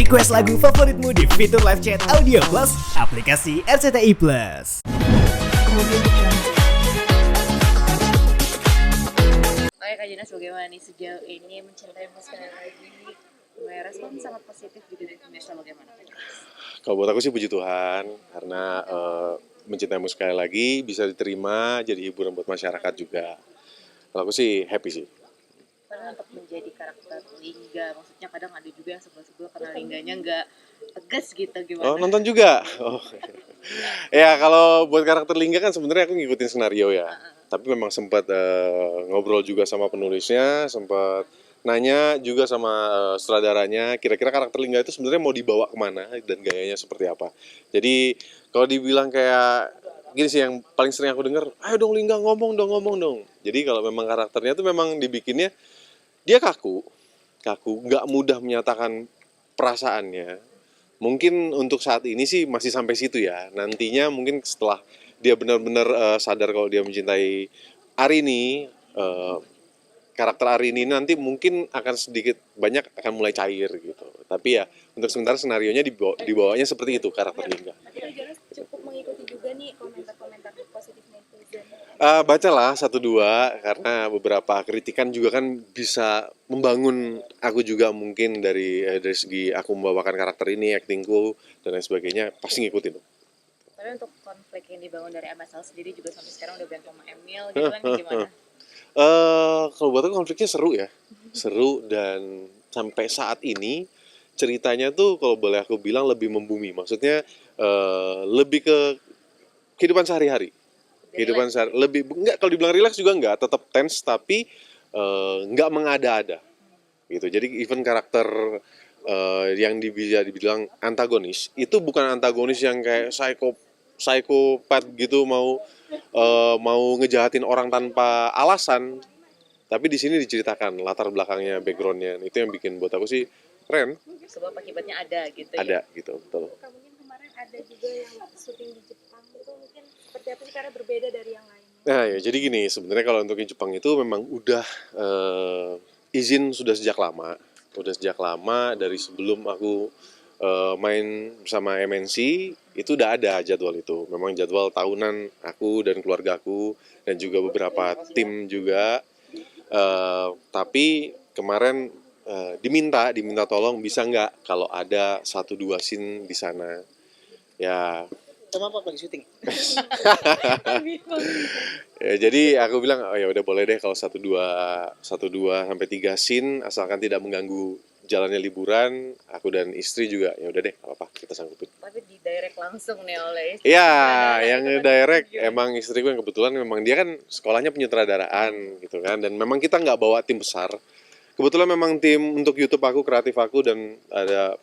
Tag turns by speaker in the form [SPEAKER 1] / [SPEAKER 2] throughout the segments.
[SPEAKER 1] Request lagu favoritmu di fitur live chat Audio Plus, aplikasi RCTI Plus.
[SPEAKER 2] Oke Kak Jonas, bagaimana nih sejauh ini mencintaimu sekali lagi? Respon sangat positif juga dari pemirsa, bagaimana Kak Jonas?
[SPEAKER 3] Kalau buat aku sih puji Tuhan, karena mencintaimu sekali lagi bisa diterima jadi hiburan buat masyarakat juga. Kalau aku sih happy sih.
[SPEAKER 2] Karena untuk menjadi karakter Lingga, maksudnya kadang ada juga yang sebel-sebel karena Lingganya nggak tegas gitu, gimana?
[SPEAKER 3] Oh, nonton juga? Oh. Ya, kalau buat karakter Lingga kan sebenarnya aku ngikutin skenario ya. Tapi memang sempat ngobrol juga sama penulisnya, sempat nanya juga sama sutradaranya, kira-kira karakter Lingga itu sebenarnya mau dibawa kemana dan gayanya seperti apa. Jadi kalau dibilang kayak gini sih yang paling sering aku dengar, ayo dong Lingga ngomong dong. Jadi kalau memang karakternya tuh memang dibikinnya dia kaku, nggak mudah menyatakan perasaannya. Mungkin untuk saat ini sih masih sampai situ ya. Nantinya mungkin setelah dia benar-benar sadar kalau dia mencintai Arini, karakter Arini nanti mungkin akan sedikit banyak akan mulai cair gitu. Tapi ya untuk sementara senarionya dibawanya seperti itu karakter Lingga.
[SPEAKER 4] Tapi Jonas cukup mengikuti juga nih komentar-komentar positif netizen.
[SPEAKER 3] Bacalah satu dua karena beberapa kritikan juga kan bisa membangun aku juga mungkin dari segi aku membawakan karakter ini, aktingku dan lain sebagainya pasti ngikutin.
[SPEAKER 2] Tapi untuk konflik yang dibangun dari MSL sendiri juga sampai sekarang udah berantem sama Emil gitu kan, gimana?
[SPEAKER 3] Kalau buat aku konfliknya seru dan sampai saat ini ceritanya tuh kalau boleh aku bilang lebih membumi, maksudnya lebih ke kehidupan sehari-hari. Kehidupan sehari lebih enggak, kalau dibilang rileks juga enggak, tetap tense tapi enggak mengada-ada gitu. Jadi even karakter yang bisa dibilang antagonis itu bukan antagonis yang kayak psikopat gitu, mau ngejahatin orang tanpa alasan. Tapi di sini diceritakan latar belakangnya, backgroundnya, itu yang bikin buat aku sih keren.
[SPEAKER 2] Sebab akibatnya ada gitu ya.
[SPEAKER 3] Ada gitu, betul.
[SPEAKER 4] Mungkin kemarin ada juga yang syuting di Jepang itu mungkin seperti apa sih karena berbeda dari yang lainnya?
[SPEAKER 3] Nah ya jadi gini, sebenarnya kalau untuk yang Jepang itu memang udah izin sudah sejak lama dari sebelum aku main bersama MNC itu udah ada jadwal itu. Memang jadwal tahunan aku dan keluarga aku dan juga beberapa tim juga. Tapi kemarin diminta tolong bisa nggak kalau ada 1-2 scene di sana. Ya.
[SPEAKER 5] Sama apa lagi syuting?
[SPEAKER 3] Ya, jadi aku bilang oh ya udah boleh deh kalau 1-2 sampai 3 scene asalkan tidak mengganggu jalannya liburan, aku dan istri juga ya udah deh apa kita sanggupin.
[SPEAKER 2] Tapi di direct langsung nih oleh istri.
[SPEAKER 3] Iya, yang ngedirect emang istriku yang kebetulan memang dia kan sekolahnya penyutradaraan gitu kan, dan memang kita nggak bawa tim besar. Kebetulan memang tim untuk YouTube aku, kreatif aku dan ada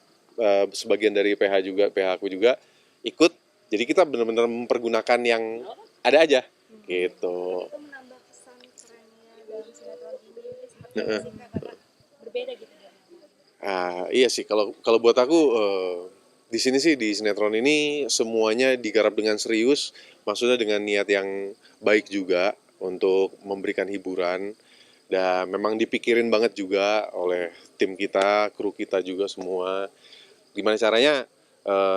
[SPEAKER 3] sebagian dari PH aku juga ikut. Jadi kita benar-benar mempergunakan yang ada aja gitu.
[SPEAKER 4] Itu menambah kesan kerennya dalam sinetron ini seperti apa sih Kak? Karena berbeda gitu ya.
[SPEAKER 3] Iya sih, kalau buat aku di sini sih di sinetron ini semuanya digarap dengan serius, maksudnya dengan niat yang baik juga untuk memberikan hiburan dan memang dipikirin banget juga oleh tim kita, kru kita juga semua. Gimana caranya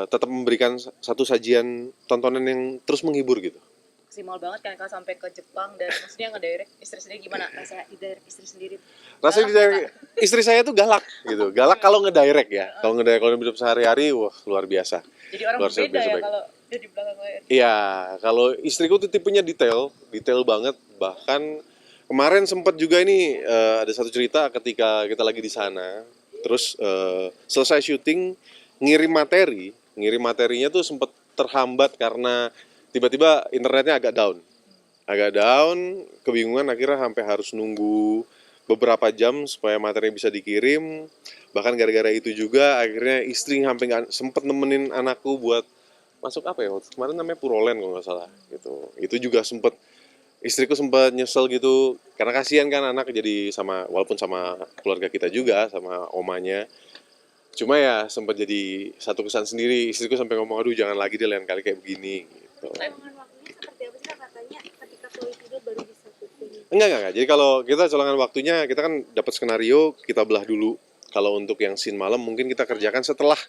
[SPEAKER 3] tetap memberikan satu sajian tontonan yang terus menghibur gitu.
[SPEAKER 2] Maksimal banget kan Kak sampai ke Jepang dan maksudnya ngedirect istri sendiri, gimana rasanya ngedirect istri sendiri?
[SPEAKER 3] Rasanya istri saya tuh galak gitu, galak kalau ngedirect ya. Kalau hidup sehari-hari, wah luar biasa.
[SPEAKER 2] Jadi orang
[SPEAKER 3] Luar
[SPEAKER 2] berbeda
[SPEAKER 3] biasa
[SPEAKER 2] ya
[SPEAKER 3] baik.
[SPEAKER 2] kalau dia di belakang layar.
[SPEAKER 3] Iya, kalau istriku tuh tipenya detail banget. Bahkan kemarin sempat juga ini ada satu cerita ketika kita lagi di sana, terus selesai syuting ngirim materinya tuh sempat terhambat karena tiba-tiba internetnya agak down, kebingungan akhirnya sampai harus nunggu beberapa jam supaya materi bisa dikirim. Bahkan gara-gara itu juga akhirnya istri sampai nggak sempet nemenin anakku buat masuk apa ya waktu kemarin namanya Puroland kalau nggak salah gitu. Itu juga istriku sempat nyesel gitu karena kasihan kan anak jadi walaupun sama keluarga kita juga sama omanya. Cuma ya sempat jadi satu kesan sendiri, istriku sampai ngomong aduh jangan lagi deh lain kali kayak begini gitu.
[SPEAKER 4] Colongan waktunya seperti apa sih Kak? Katanya ketika Chloe tidur baru bisa syuting.
[SPEAKER 3] Enggak. Jadi kalau kita colongan waktunya, kita kan dapat skenario, kita belah dulu Kalau untuk yang scene malam mungkin kita kerjakan setelah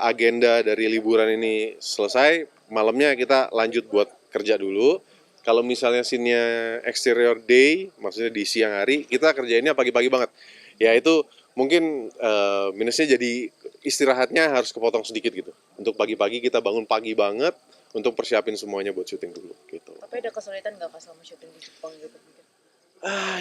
[SPEAKER 3] agenda dari liburan ini selesai, malamnya kita lanjut buat kerja dulu. Kalau misalnya scene-nya exterior day, maksudnya di siang hari, kita kerjainnya pagi-pagi banget. Ya itu mungkin minusnya jadi istirahatnya harus kepotong sedikit gitu. Untuk pagi-pagi kita bangun pagi banget untuk persiapin semuanya buat syuting dulu gitu.
[SPEAKER 2] Tapi ada kesulitan nggak pas selama syuting di Jepang gitu?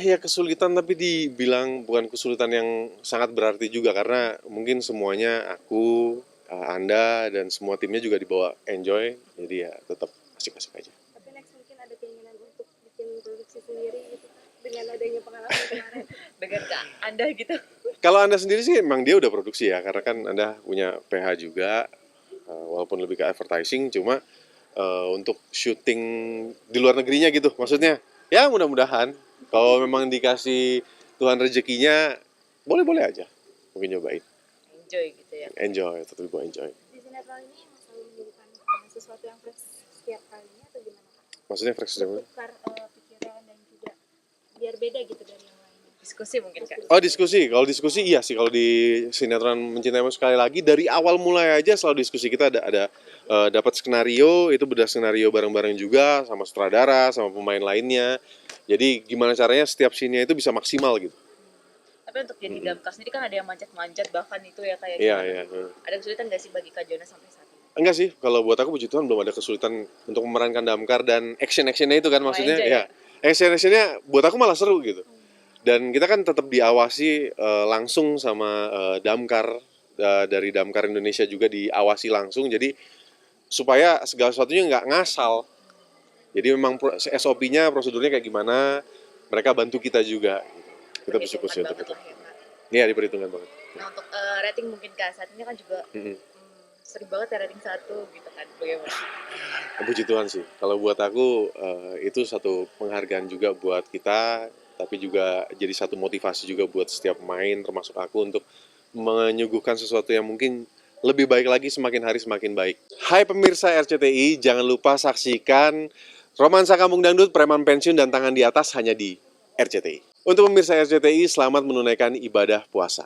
[SPEAKER 3] Ya kesulitan, tapi dibilang bukan kesulitan yang sangat berarti juga, karena mungkin semuanya aku, Anda dan semua timnya juga dibawa enjoy, jadi ya tetap asik-asik aja.
[SPEAKER 4] Tapi next mungkin ada keinginan untuk bikin produksi sendiri gitu kan, dengan adanya pengalaman kemarin.
[SPEAKER 2] Dengan Anda gitu.
[SPEAKER 3] Kalau Anda sendiri sih emang dia udah produksi ya, karena kan Anda punya PH juga, walaupun lebih ke advertising, cuma untuk syuting di luar negerinya gitu, maksudnya ya mudah-mudahan kalau memang dikasih Tuhan rezekinya, boleh-boleh aja mungkin nyobain.
[SPEAKER 2] Enjoy gitu ya.
[SPEAKER 3] Enjoy, tetap gue enjoy.
[SPEAKER 4] Di sinetron ini emang selalu menjadikan sesuatu yang fresh setiap kalinya atau gimana Kak?
[SPEAKER 3] Maksudnya fresh dulu.
[SPEAKER 4] Tukar pikiran dan juga biar beda gitu dari yang lainnya.
[SPEAKER 2] Diskusi mungkin Kak.
[SPEAKER 3] Oh diskusi, kalau diskusi iya sih, kalau di sinetron Mencintaimu Sekali Lagi dari awal mulai aja selalu diskusi, kita ada dapat skenario, itu bedah skenario bareng-bareng juga sama sutradara, sama pemain lainnya. Jadi gimana caranya setiap scene-nya itu bisa maksimal gitu.
[SPEAKER 2] Tapi untuk jadi damkar sendiri kan ada yang manjat-manjat bahkan itu ya kayak
[SPEAKER 3] Iya,
[SPEAKER 2] gimana?
[SPEAKER 3] iya.
[SPEAKER 2] Ada kesulitan nggak sih bagi Kak Jona sampai saat ini?
[SPEAKER 3] Enggak sih, kalau buat aku puji Tuhan belum ada kesulitan untuk memerankan damkar dan action-actionnya itu kan, maksudnya
[SPEAKER 2] enjoy
[SPEAKER 3] ya. Action-actionnya buat aku malah seru gitu. Dan kita kan tetap diawasi langsung sama damkar, dari Damkar Indonesia juga diawasi langsung, jadi supaya segala sesuatunya nggak ngasal. Jadi memang SOP-nya, prosedurnya kayak gimana, mereka bantu kita juga. Kita bersyukur sih untuk itu.
[SPEAKER 2] Perhitungan banget lah ya, Kak.
[SPEAKER 3] Iya, diperhitungkan banget.
[SPEAKER 2] Nah untuk rating mungkin Kak, saat ini kan juga sering banget ya rating 1 gitu kan, bagaimana?
[SPEAKER 3] Puji Tuhan sih. Kalau buat aku itu satu penghargaan juga buat kita, tapi juga jadi satu motivasi juga buat setiap pemain, termasuk aku, untuk menyuguhkan sesuatu yang mungkin lebih baik lagi, semakin hari semakin baik. Hai pemirsa RCTI, jangan lupa saksikan Romansa Kampung Dangdut, Preman Pensiun, dan Tangan di Atas hanya di RCTI. Untuk pemirsa RCTI, selamat menunaikan ibadah puasa.